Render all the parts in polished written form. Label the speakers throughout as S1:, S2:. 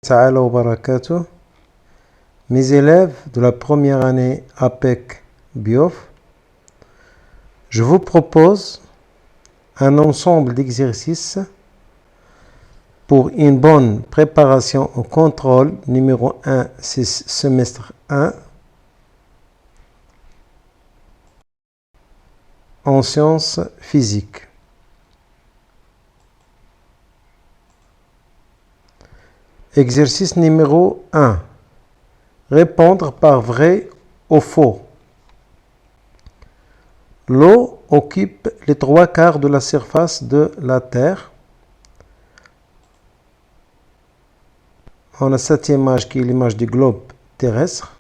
S1: Ta'ala wa barakatuh. Mes élèves de la première année APEC BIOF, je vous propose un ensemble d'exercices pour une bonne préparation au contrôle numéro 1, semestre 1, en sciences physiques. Exercice numéro 1. Répondre par vrai ou faux. L'eau occupe les 3/4 de la surface de la Terre. On a cette image qui est l'image du globe terrestre.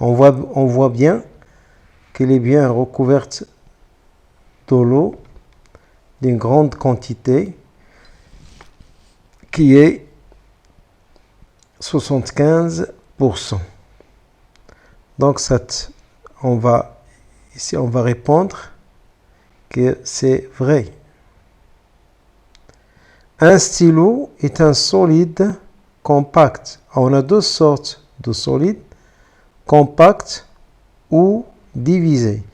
S1: On voit bien qu'elle est bien recouverte de l'eau d'une grande quantité qui est 75%. Donc ici on va répondre que c'est vrai. Un stylo est un solide compact. On a deux sortes de solides, compact ou divisé.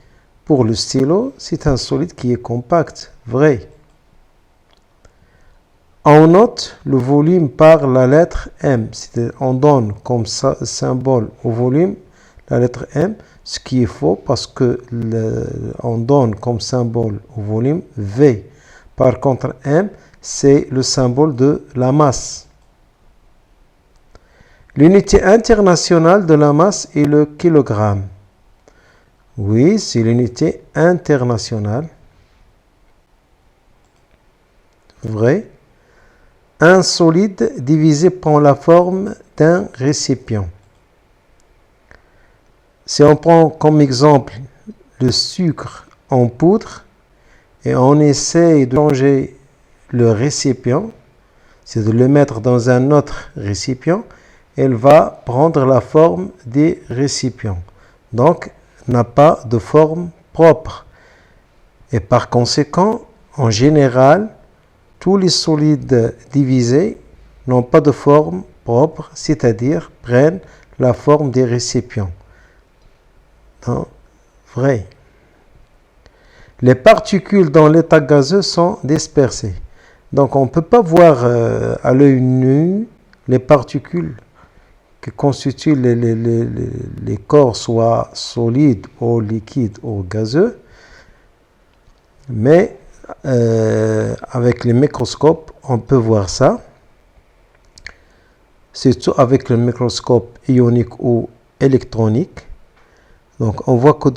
S1: Pour le stylo, c'est un solide qui est compact, vrai. On note le volume par la lettre M. On donne comme symbole au volume la lettre M, ce qui est faux parce que on donne comme symbole au volume V. Par contre, M, c'est le symbole de la masse. L'unité internationale de la masse est le kilogramme. Oui, c'est l'unité internationale. Vrai. Un solide divisé prend la forme d'un récipient. Si on prend comme exemple le sucre en poudre et on essaye de changer le récipient, c'est de le mettre dans un autre récipient, elle va prendre la forme des récipients. Donc, n'a pas de forme propre. Et par conséquent, en général, tous les solides divisés n'ont pas de forme propre, c'est-à-dire prennent la forme des récipients. Non, vrai. Les particules dans l'état gazeux sont dispersées. Donc on ne peut pas voir à l'œil nu les particules qui constituent les corps, soit solides ou liquides ou gazeux, mais avec les microscopes, on peut voir ça, surtout avec le microscope ionique ou électronique. Donc, on voit que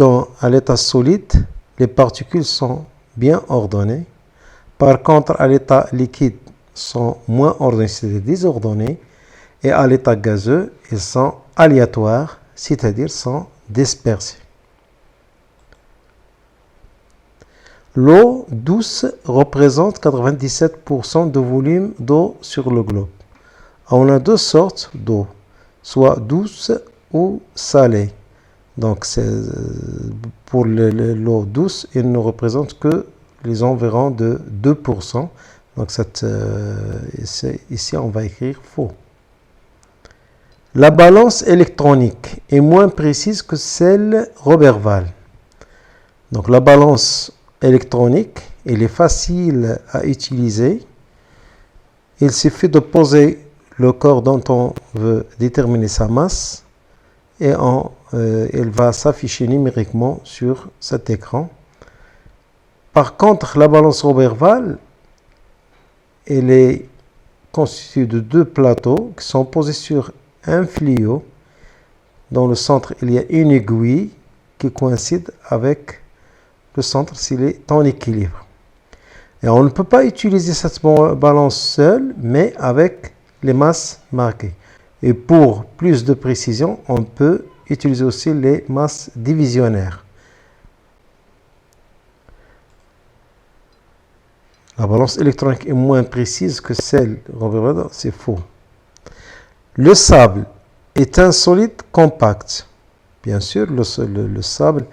S1: à l'état solide, les particules sont bien ordonnées. Par contre, à l'état liquide, sont moins ordonnées, c'est-à-dire désordonnées. Et à l'état gazeux, ils sont aléatoires, c'est-à-dire sont dispersés. L'eau douce représente 97% de volume d'eau sur le globe. On a deux sortes d'eau, soit douce ou salée. Donc, pour l'eau douce, il ne représente que les environs de 2%. Donc, ici, on va écrire faux. La balance électronique est moins précise que celle Roberval. Donc, la balance électronique, elle est facile à utiliser. Il suffit de poser le corps dont on veut déterminer sa masse et elle va s'afficher numériquement sur cet écran. Par contre, la balance Roberval, elle est constituée de deux plateaux qui sont posés sur un fluo. Dans le centre, il y a une aiguille qui coïncide avec le centre s'il est en équilibre. Et on ne peut pas utiliser cette balance seule, mais avec les masses marquées. Et pour plus de précision, on peut utiliser aussi les masses divisionnaires. La balance électronique est moins précise que celle Roberval, c'est faux. Le sable est un solide compact. Bien sûr, le sable,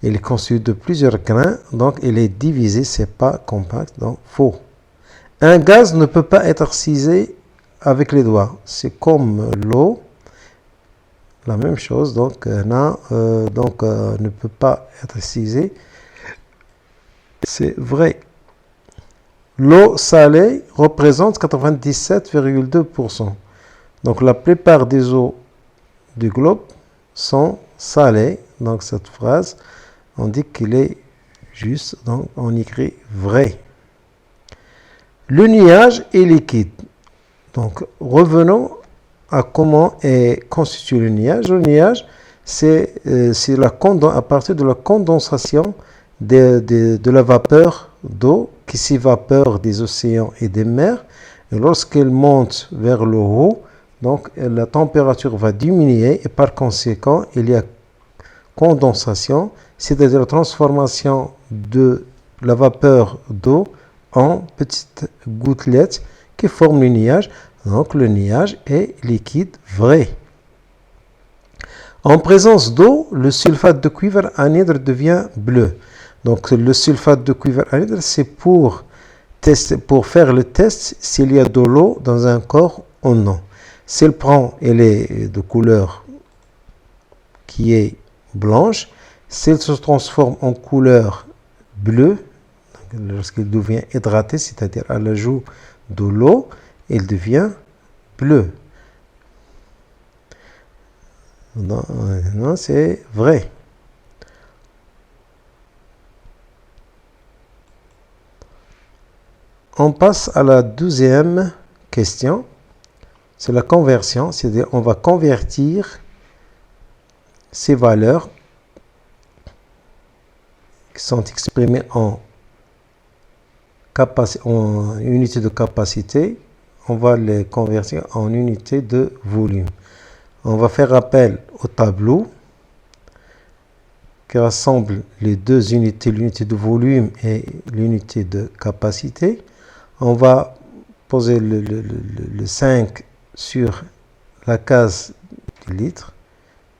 S1: il est constitué de plusieurs grains, donc il est divisé, c'est pas compact, donc faux. Un gaz ne peut pas être scissé avec les doigts. C'est comme l'eau, la même chose, donc ne peut pas être utilisé. C'est vrai. L'eau salée représente 97,2%. Donc la plupart des eaux du globe sont salées. Donc cette phrase, on dit qu'il est juste, donc on écrit vrai. Le nuage est liquide. Donc revenons à comment est constitué le nuage. Le nuage, c'est à partir de la condensation de la vapeur d'eau qui s'évapore des océans et des mers. Et lorsqu'elle monte vers le haut, donc la température va diminuer et par conséquent, il y a condensation, c'est-à-dire la transformation de la vapeur d'eau en petites gouttelettes qui forment le nuage. Donc le nuage est liquide vrai. En présence d'eau, le sulfate de cuivre anhydre devient bleu. Donc le sulfate de cuivre anhydre, c'est pour faire le test s'il y a de l'eau dans un corps ou non. S'il prend, elle est de couleur qui est blanche. S'il se transforme en couleur bleue, lorsqu'il devient hydraté, c'est-à-dire à l'ajout de l'eau, il devient bleu. Non, c'est vrai. On passe à la deuxième question. C'est la conversion, c'est-à-dire on va convertir ces valeurs qui sont exprimées en unité de capacité, on va les convertir en unité de volume. On va faire appel au tableau qui rassemble les deux unités, l'unité de volume et l'unité de capacité. On va poser le 5 sur la case du litre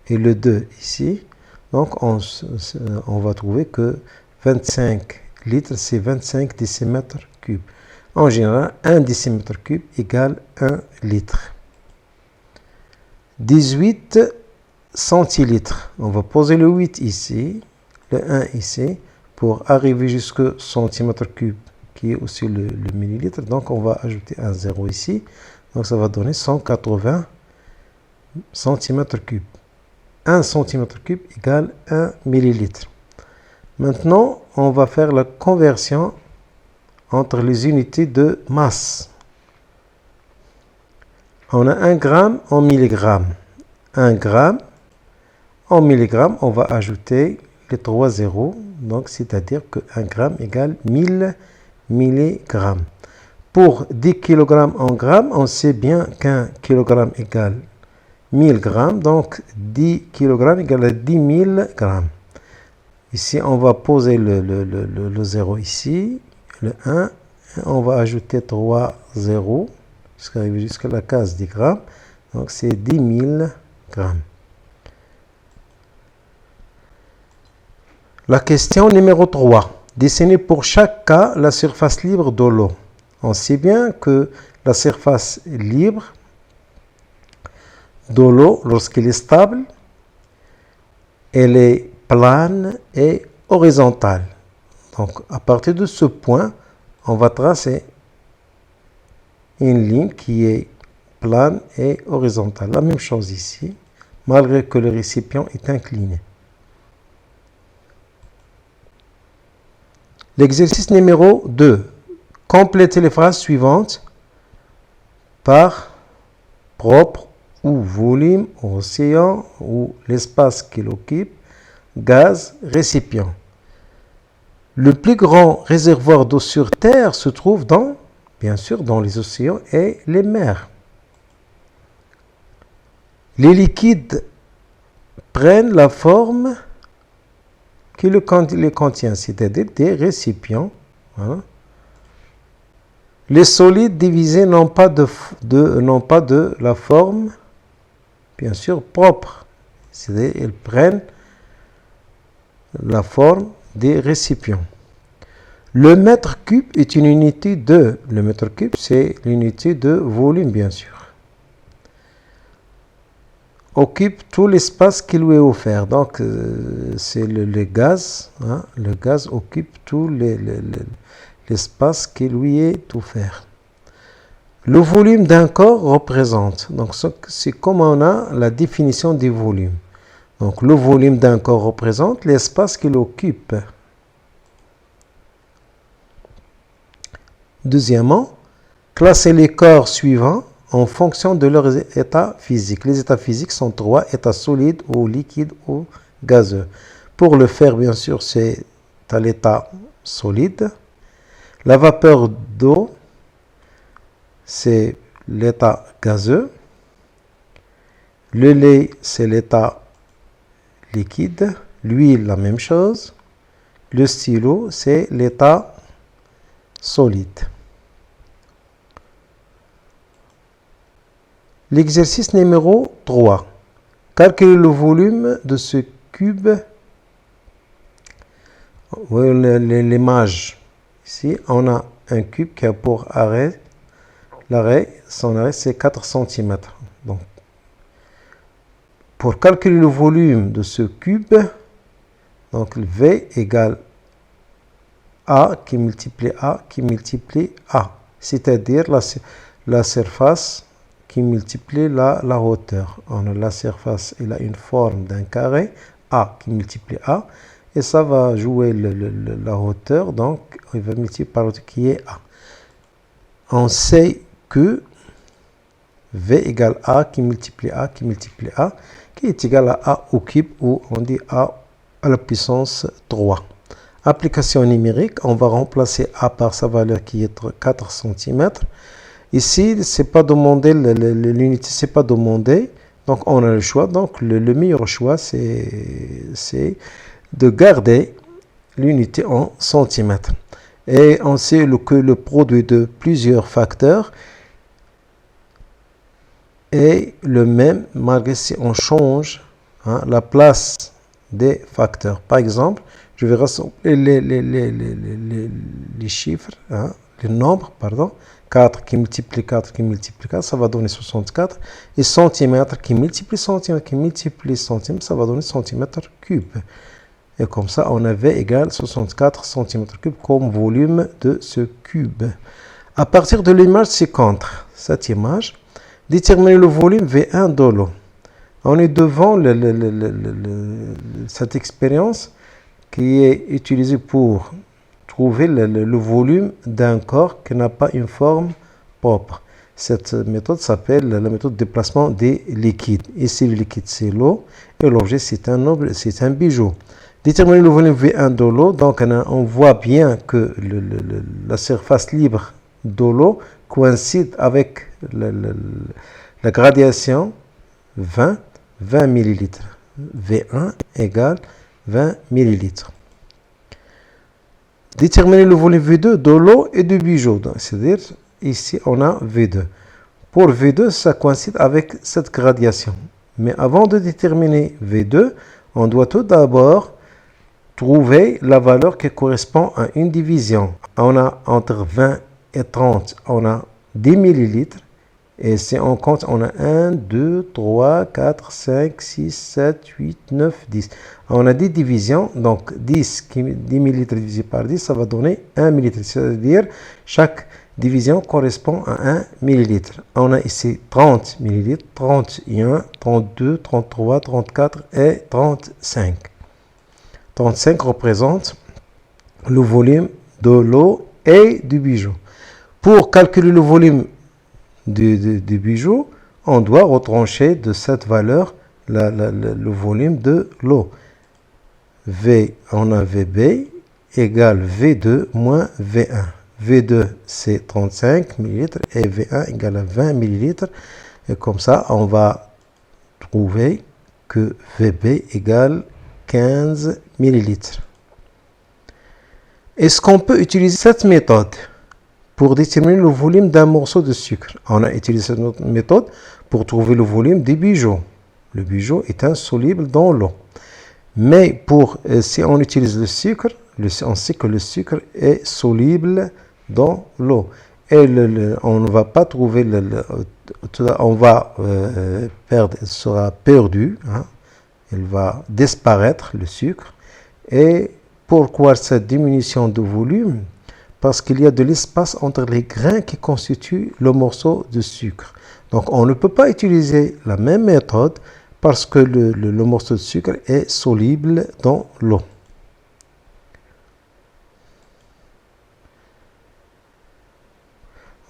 S1: et le 2 ici. Donc on va trouver que 25 litres, c'est 25 décimètres cubes. En général, 1 décimètre cube égale 1 litre. 18 centilitres. On va poser le 8 ici, le 1 ici, pour arriver jusqu'au centimètre cube, qui est aussi le millilitre. Donc, on va ajouter un 0 ici. Donc, ça va donner 180 centimètres cubes. 1 centimètre cube égale 1 millilitre. Maintenant, on va faire la conversion entre les unités de masse. On a 1 gramme en milligrammes. 1 gramme en milligrammes, on va ajouter les 3 zéros. Donc, c'est-à-dire que 1 gramme égale 1000 milligrammes. Pour 10 kg en grammes, on sait bien qu'un kilogramme égale 1000 grammes. Donc, 10 kg égale 10 000 grammes. Ici, on va poser le 0 ici, le 1. On va ajouter 3 zéros jusqu'à la case des grammes. Donc, c'est 10 000 grammes. La question numéro 3. Dessinez pour chaque cas la surface libre de l'eau. On sait bien que la surface libre de l'eau, lorsqu'elle est stable, elle est plane et horizontale. Donc, à partir de ce point, on va tracer une ligne qui est plane et horizontale. La même chose ici, malgré que le récipient est incliné. L'exercice numéro 2. Complétez les phrases suivantes par propre ou volume, océan ou l'espace qu'il occupe, gaz, récipient. Le plus grand réservoir d'eau sur Terre se trouve bien sûr, dans les océans et les mers. Les liquides prennent la forme qui les contient, c'est-à-dire des récipients. Voilà. Les solides divisés n'ont pas de la forme, bien sûr, propre. C'est-à-dire ils prennent la forme des récipients. Le mètre cube est une unité de... Le mètre cube, c'est l'unité de volume, bien sûr. Occupe tout l'espace qui lui est offert. Donc, c'est le gaz. Hein, le gaz occupe tout l'espace qui lui est offert. Le volume d'un corps représente. Donc, c'est comme on a la définition du volume. Donc, le volume d'un corps représente l'espace qu'il occupe. Deuxièmement, classer les corps suivants en fonction de leur état physique. Les états physiques sont 3, états solides ou liquides ou gazeux. Pour le faire, bien sûr, c'est à l'état solide. La vapeur d'eau, c'est l'état gazeux. Le lait, c'est l'état liquide. L'huile, la même chose. Le stylo, c'est l'état solide. L'exercice numéro 3. Calculer le volume de ce cube. L'image. Ici, on a un cube qui a pour arrêt. Son arrêt, c'est 4 cm. Donc, pour calculer le volume de ce cube, donc V égale A qui multiplie A qui multiplie A. C'est-à-dire la surface qui multiplie la hauteur. On a la surface, elle a une forme d'un carré, A qui multiplie A, et ça va jouer la hauteur, donc il va multiplier par l'autre qui est A. On sait que V égale A qui multiplie A qui multiplie A, qui est égal à A au cube, ou on dit A à la puissance 3. Application numérique, on va remplacer A par sa valeur qui est 4 cm. Ici, c'est pas demandé, l'unité, c'est pas demandé, donc on a le choix. Donc le meilleur choix, c'est de garder l'unité en centimètres. Et on sait que le produit de plusieurs facteurs est le même, malgré si on change la place des facteurs. Par exemple, je vais rassembler les chiffres, les nombres, pardon. 4 qui multiplie 4 qui multiplie 4, ça va donner 64. Et centimètres qui multiplie centimètre, ça va donner centimètre cube. Et comme ça, on avait égal 64 centimètres cubes comme volume de ce cube. À partir de l'image ci-contre, cette image, déterminer le volume V1 de l'eau. On est devant cette expérience qui est utilisée pour trouver le volume d'un corps qui n'a pas une forme propre. Cette méthode s'appelle la méthode de déplacement des liquides. Ici, le liquide, c'est l'eau, et l'objet, c'est un bijou. Déterminer le volume V1 de l'eau, donc on voit bien que la surface libre de l'eau coïncide avec la gradation 20 ml. V1 égale 20 ml. Déterminer le volume V2 de l'eau et du bijou. C'est-à-dire, ici, on a V2. Pour V2, ça coïncide avec cette gradation. Mais avant de déterminer V2, on doit tout d'abord trouver la valeur qui correspond à une division. On a entre 20 et 30, on a 10 millilitres. Et si on compte, on a 1, 2, 3, 4, 5, 6, 7, 8, 9, 10. On a 10 divisions, donc 10 millilitres divisé par 10, ça va donner 1 millilitre. C'est-à-dire, chaque division correspond à 1 millilitre. On a ici 30 millilitres, 31, 32, 33, 34 et 35. 35 représente le volume de l'eau et du bijou. Pour calculer le volume du bijou, on doit retrancher de cette valeur le volume de l'eau. V, on a VB égale V2 moins V1. V2, c'est 35 ml et V1 égale à 20 ml. Et comme ça, on va trouver que VB égale 15 ml. Est-ce qu'on peut utiliser cette méthode pour déterminer le volume d'un morceau de sucre? On a utilisé cette méthode pour trouver le volume du bijou. Le bijou est insoluble dans l'eau. Mais si on utilise le sucre, on sait que le sucre est soluble dans l'eau. Et on ne va pas trouver, on va perdre, il sera perdu, hein, il va disparaître le sucre. Et pourquoi cette diminution de volume? Parce qu'il y a de l'espace entre les grains qui constituent le morceau de sucre. Donc on ne peut pas utiliser la même méthode parce que le morceau de sucre est soluble dans l'eau.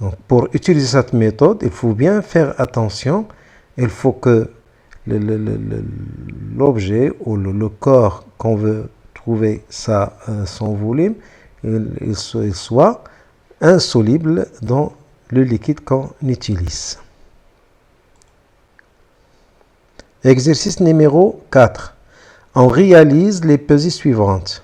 S1: Donc, pour utiliser cette méthode, il faut bien faire attention. Il faut que l'objet ou le corps qu'on veut trouver son volume, il soit insoluble dans le liquide qu'on utilise. Exercice numéro 4. On réalise les pesées suivantes.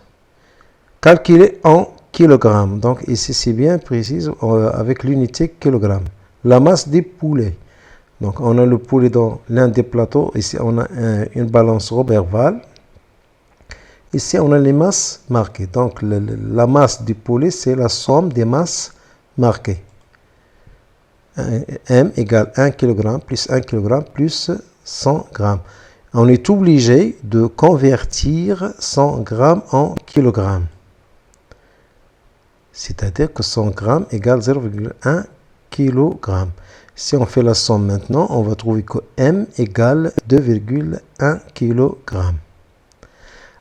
S1: Calculer en kilogrammes. Donc ici c'est bien précis avec l'unité kilogramme. La masse des poulets. Donc on a le poulet dans l'un des plateaux. Ici on a une balance Roberval. Ici on a les masses marquées. Donc la masse du poulet c'est la somme des masses marquées. M égale 1 kg plus 1 kg plus 100 g. On est obligé de convertir 100 g en kilogrammes. C'est-à-dire que 100 g égale 0,1 kg. Si on fait la somme maintenant, on va trouver que M égale 2,1 kg.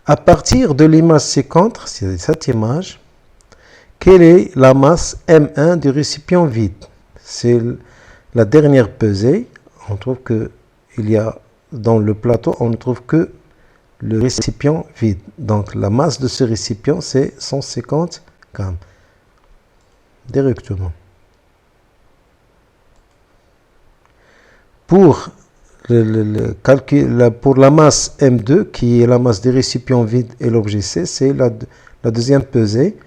S1: À partir de l'image 50, c'est cette image, quelle est la masse M1 du récipient vide? C'est la dernière pesée. On trouve que il y a dans le plateau, on ne trouve que le récipient vide. Donc la masse de ce récipient, c'est 150 g. Directement. Pour pour la masse M2, qui est la masse des récipients vides et l'objet C, c'est la deuxième pesée.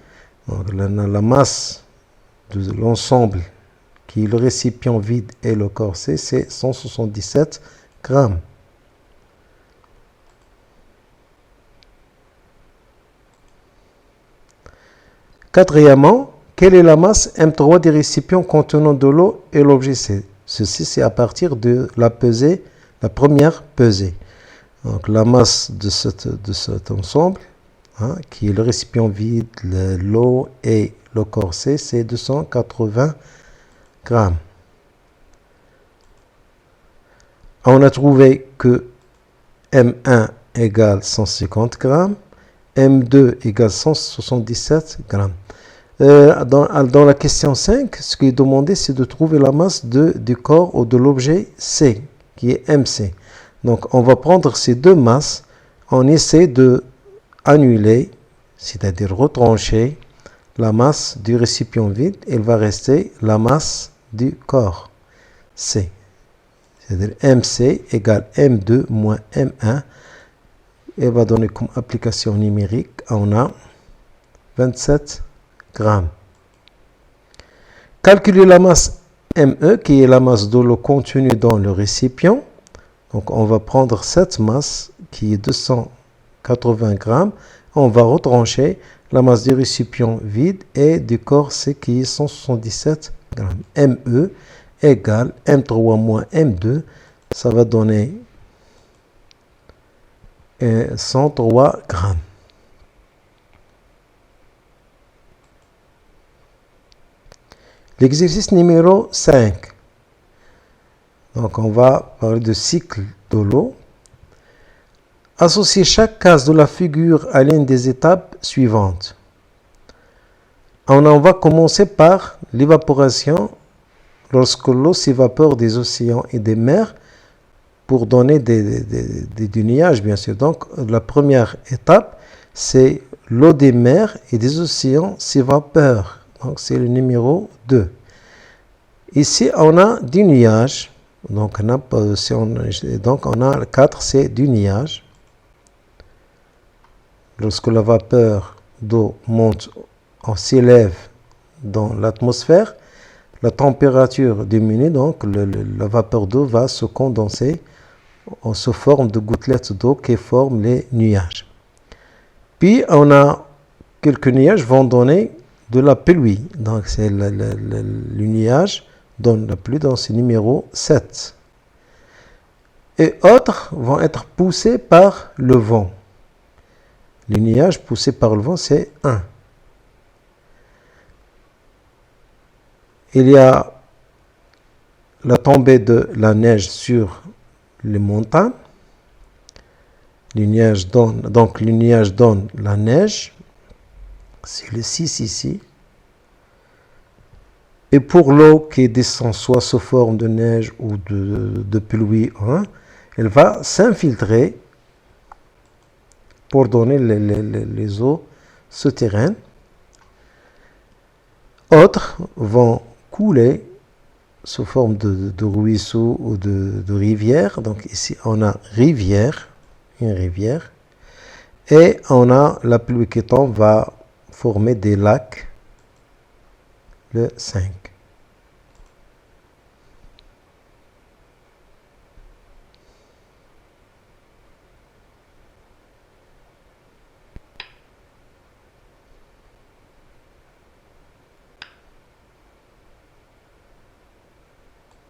S1: Donc, la masse de l'ensemble, qui est le récipient vide et le corps C, c'est 177 grammes. Quatrièmement, quelle est la masse M3 des récipients contenant de l'eau et l'objet C? Ceci, c'est à partir de la pesée, la première pesée. Donc, la masse de cet ensemble, hein, qui est le récipient vide, l'eau et le corps C, c'est 280 grammes. On a trouvé que M1 égale 150 grammes, M2 égale 177 grammes. Dans la question 5, ce qui est demandé, c'est de trouver la masse du corps ou de l'objet C, qui est MC. Donc, on va prendre ces deux masses, on essaie de annuler, c'est-à-dire retrancher la masse du récipient vide. Il va rester la masse du corps C. C'est-à-dire MC égale M2 moins M1. Et va donner comme application numérique, on a 27 grammes. Calculer la masse ME, qui est la masse de l'eau contenue dans le récipient. Donc, on va prendre cette masse, qui est 280 grammes. On va retrancher la masse du récipient vide et du corps C, qui est 177 grammes. ME égale M3 moins M2. Ça va donner 103 grammes. L'exercice numéro 5. Donc, on va parler de cycle de l'eau. Associer chaque case de la figure à l'une des étapes suivantes. On en va commencer par l'évaporation lorsque l'eau s'évapore des océans et des mers pour donner du nuage, bien sûr. Donc, la première étape, c'est l'eau des mers et des océans s'évapore. Donc, c'est le numéro 2. Ici, on a du nuage. Donc, on a 4, c'est du nuage. Lorsque la vapeur d'eau monte, on s'élève dans l'atmosphère, la température diminue, donc la vapeur d'eau va se condenser en se forme de gouttelettes d'eau qui forment les nuages. Puis, on a quelques nuages vont donner de la pluie. Donc, c'est le nuage donne la pluie, donc c'est numéro 7. Et autres vont être poussés par le vent. Les nuages poussés par le vent, c'est 1. Il y a la tombée de la neige sur les montagnes. Donc, le nuage donne la neige. C'est le 6 ici. Et pour l'eau qui descend soit sous forme de neige ou de pluie, elle va s'infiltrer pour donner les eaux souterraines. Autres vont couler sous forme de ruisseaux ou de rivières. Donc ici, on a rivière, une rivière. Et on a la pluie qui tombe va former des lacs, le 5.